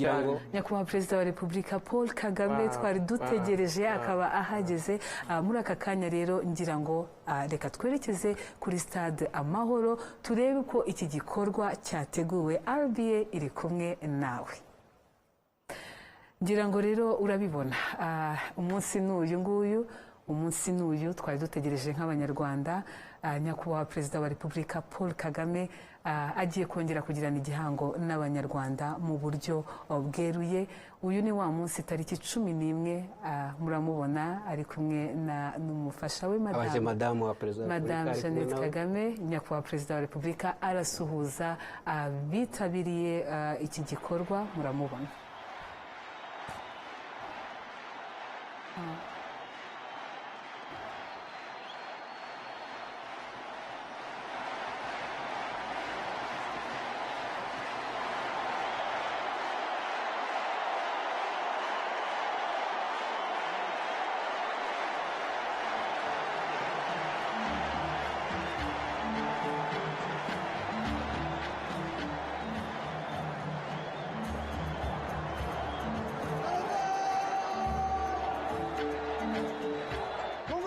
ngira ngo nyakubahwa perezida wa Repubulika Paul Kagame twari dutegereje akaba ahageze muri aka kanya rero ngira ngo reka twerekeze kuri stade Amahoro turebe uko iki gikorwa cyateguwe. RBA iri kumwe nawe. Ngira ngo rero urabibona umunsi n'uyu nguyu, umunsi n'uyu twari dutegereje nk'abanyarwanda. Nyakubahwa perezida wa Repubulika Paul Kagame agiye kongera kugirana igihango n'abanyarwanda mu buryo bweruye. Uyu ni wa munsi tariki 11 muramubona ari kumwe n'umufasha we madamu Jeannette Kagame. Nyakubahwa perezida wa Repubulika arasuhuza bitabiriye iki gikorwa, muramubona.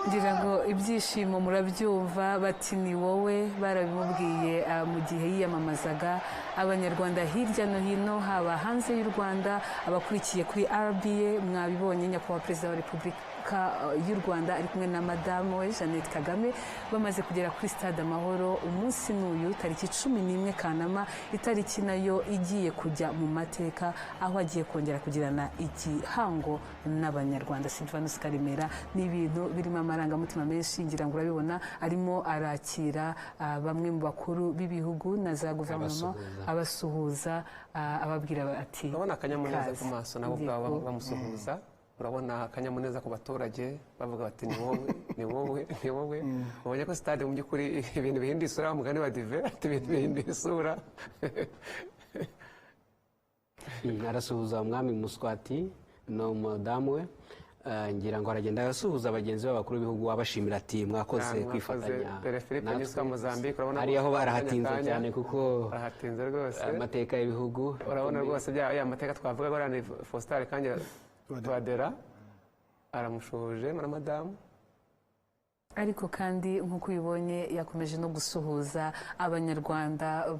Ngira ngo ibyishimo murabyumva, bati ni wowe, barabimubwiye mu gihe yiyamamazaga. Abanyarwanda hirya no hino, haba hanze y'u Rwanda, abakurikiye kuri RBA mwabibonye, nyakubahwa perezida wa Repubulika y'u Rwanda ari kumwe na madamu we Jeannette Kagame bamaze kugera kuri stade Amahoro. Umunsi n'uyu tariki 11 Kanama, itariki nayo igiye kujya mu mateka, aho agiye kongera kugirana igihango n'abanyarwanda. Sylvanus Karemera, ni ibintu birimo amarangamutima menshi, ngira ngo urabibona, arimo arakira bamwe mu bakuru b'ibihugu na za guverinoma, abasuhuza ababwira ati urabona akanyamuneza ku maso nabo bwabo bamusuhuza. Urabona akanyamuneza ku baturage bavuga bati ni wowe, ni wowe, ni wowe. Ubonye ko stade mu by'ukuri ibintu bihinduye isura, umugani wa Dive ati ibintu bihinduye isura. arasuhuza umwami Muswati no madamu we. Ngira ngo aragenda yasuhuza abagenzi b'abakuru b'ibihugu abashimira ati mwakoze kwifatanya. Philippe Nyusi wa Mozambique, urabona ari aho barahatinze cyane kuko barahatinze rwose amateka y'ibihugu. Urabona rwose ya mateka twavuga ko ari Faustin Kanya Twadera aramushoje na madamu. Ariko kandi nk'uko ubibonye yakomeje no gusuhuza abanyarwanda.